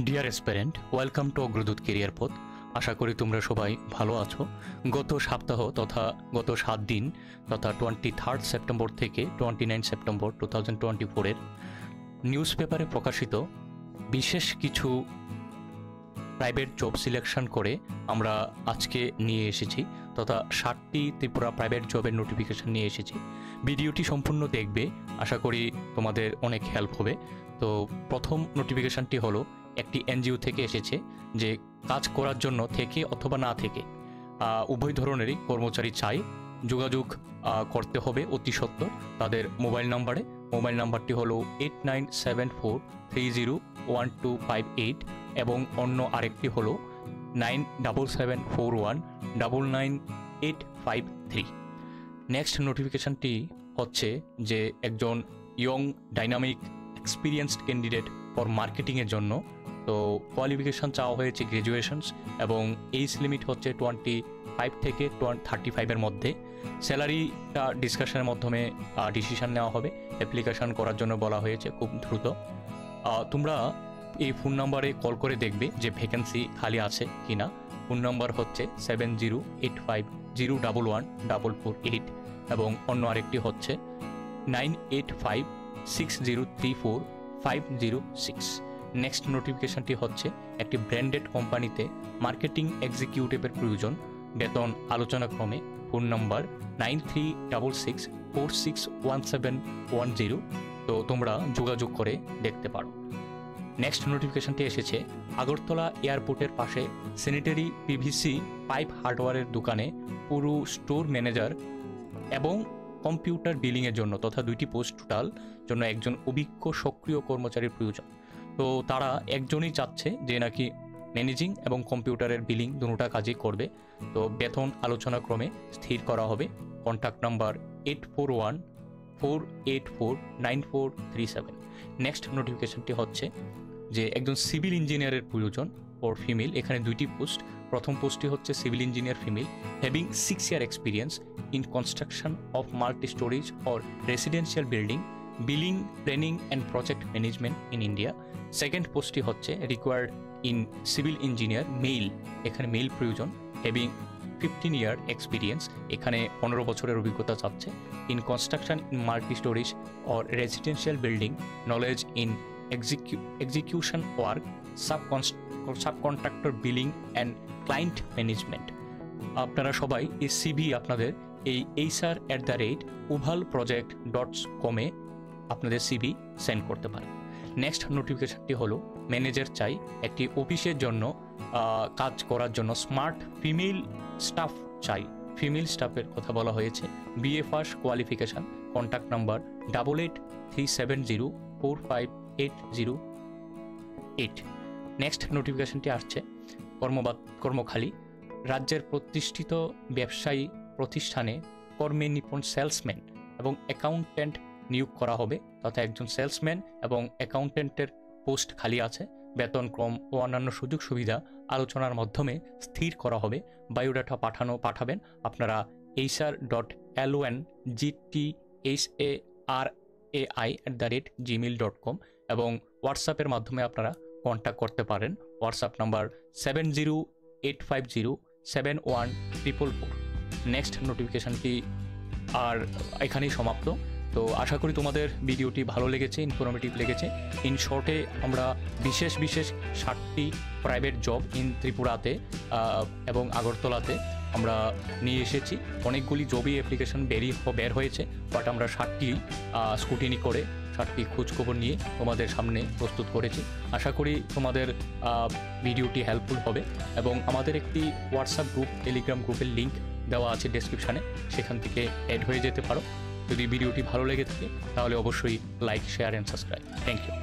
Deer aspirant, welcome to Agradoot career পথ। আশা করি তোমরা সবাই ভালো আছো। গত সপ্তাহ তথা গত 7 দিন তথা 23 সেপ্টেম্বর থেকে 29 সেপ্টেম্বর 2024-এর নিউজ পেপারে প্রকাশিত বিশেষ কিছু প্রাইভেট জব সিলেকশন করে আমরা আজকে নিয়ে এসেছি, তথা 60টি ত্রিপুরা প্রাইভেট জবের নোটিফিকেশন নিয়ে এসেছি। ভিডিওটি সম্পূর্ণ দেখবে, আশা করি তোমাদের অনেক হেল্প হবে। তো প্রথম নোটিফিকেশনটি হলো একটি এনজিও থেকে এসেছে, যে কাজ করার জন্য থেকে অথবা না থেকে উভয় ধরনেরই কর্মচারী চাই। যোগাযোগ করতে হবে অতি সত্বর তাদের মোবাইল নাম্বারে। মোবাইল নাম্বারটি হলো 8974301258 এবং অন্য আরেকটি হলো 9774199853। নেক্সট নোটিফিকেশনটি হচ্ছে যে একজন young dynamic experienced candidate for মার্কেটিংয়ের জন্য। তো কোয়ালিফিকেশান চাওয়া হয়েছে গ্র্যাজুয়েশনস এবং এইজ লিমিট হচ্ছে 25 থেকে 35-এর মধ্যে। স্যালারিটা ডিসকাশনের মাধ্যমে ডিসিশন নেওয়া হবে। অ্যাপ্লিকেশান করার জন্য বলা হয়েছে খুব দ্রুত। তোমরা এই ফোন নাম্বারে কল করে দেখবে যে ভ্যাকেন্সি খালি আছে কি না। ফোন নাম্বার হচ্ছে 7085011448 এবং অন্য আরেকটি হচ্ছে 9856034506। নেক্সট নোটিফিকেশনটি হচ্ছে একটি ব্র্যান্ডেড কোম্পানিতে মার্কেটিং এক্সিকিউটিভের প্রয়োজন। বেতন আলোচনাক্রমে। Phone number 9366461710। তো তোমরা যোগাযোগ করে দেখতে পারো। নেক্সট নোটিফিকেশনটি এসেছে আগরতলা এয়ারপোর্টের পাশে স্যানিটারি পিভিসি পাইপ হার্ডওয়্যারের দোকানে পুরো স্টোর ম্যানেজার এবং কম্পিউটার বিলিংয়ের জন্য, তথা 2টি পোস্ট টোটাল জন্য একজন অভিজ্ঞ সক্রিয় কর্মচারীর প্রয়োজন। তো তারা একজনই চাচ্ছে যে নাকি ম্যানেজিং এবং কম্পিউটারের বিলিং দুটোটা কাজই করবে। তো বেতন আলোচনাক্রমে স্থির করা হবে। Contact number 8414849437। নেক্সট নোটিফিকেশনটি হচ্ছে যে একজন সিভিল ইঞ্জিনিয়ারের প্রয়োজন ফর ফিমেল। এখানে 2টি পোস্ট। প্রথম পোস্টটি হচ্ছে civil engineer female having 6 year experience in construction of multi storage or residential building, billing, planning and project management in India. Second পোস্টটি হচ্ছে required in civil engineer male. এখানে মেল প্রয়োজন having 15 year experience. এখানে 15 বছরের অভিজ্ঞতা চাচ্ছে। In construction in multi storage or residential building, knowledge in execution work, subcontractor billing and client management। আপনারা সবাই এই সিভি আপনাদের এই hr@uvalproject.com-এ আপনাদের সিভি সেন্ড করতে পারেন। নেক্সট নোটিফিকেশনটি হলো ম্যানেজার চাই একটি অফিসের জন্য কাজ করার জন্য স্মার্ট ফিমেল স্টাফ চাই। ফিমেল স্টাফের কথা বলা হয়েছে। BA first qualification. Contact number 8837045808। Next নোটিফিকেশনটি আসছে কর্মখালী রাজ্যের প্রতিষ্ঠিত ব্যবসায়ী প্রতিষ্ঠানে কর্মে নিপুণ সেলসম্যান এবং অ্যাকাউন্ট্যান্ট নিয়োগ করা হবে, তথা একজন সেলসম্যান এবং অ্যাকাউন্ট্যান্টের পোস্ট খালি আছে। বেতন ক্রম ও অন্যান্য সুযোগ সুবিধা আলোচনার মাধ্যমে স্থির করা হবে। বায়োডাটা পাঠাবেন আপনারা hr.longthai@gmail.com এবং হোয়াটসঅ্যাপের মাধ্যমে আপনারা কন্ট্যাক্ট করতে পারেন। WhatsApp number 7085071444। নেক্সট নোটিফিকেশনটি আর এখানেই সমাপ্ত। তো আশা করি তোমাদের ভিডিওটি ভালো লেগেছে, ইনফরমেটিভ লেগেছে। ইন শর্টে আমরা বিশেষ 60টি প্রাইভেট জব ইন ত্রিপুরাতে এবং আগরতলাতে আমরা নিয়ে এসেছি। অনেকগুলি জবই অ্যাপ্লিকেশন বের হয়েছে, বাট আমরা 60টি স্কুটিনি করে 60টি খোঁজখবর নিয়ে তোমাদের সামনে প্রস্তুত করেছি। আশা করি তোমাদের ভিডিওটি হেল্পফুল হবে এবং আমাদের একটি হোয়াটসঅ্যাপ গ্রুপ, টেলিগ্রাম গ্রুপের লিঙ্ক দেওয়া আছে ডেসক্রিপশানে, সেখান থেকে অ্যাড হয়ে যেতে পারো। যদি ভিডিওটি ভালো লেগে থাকে তাহলে অবশ্যই like, share and subscribe. Thank you.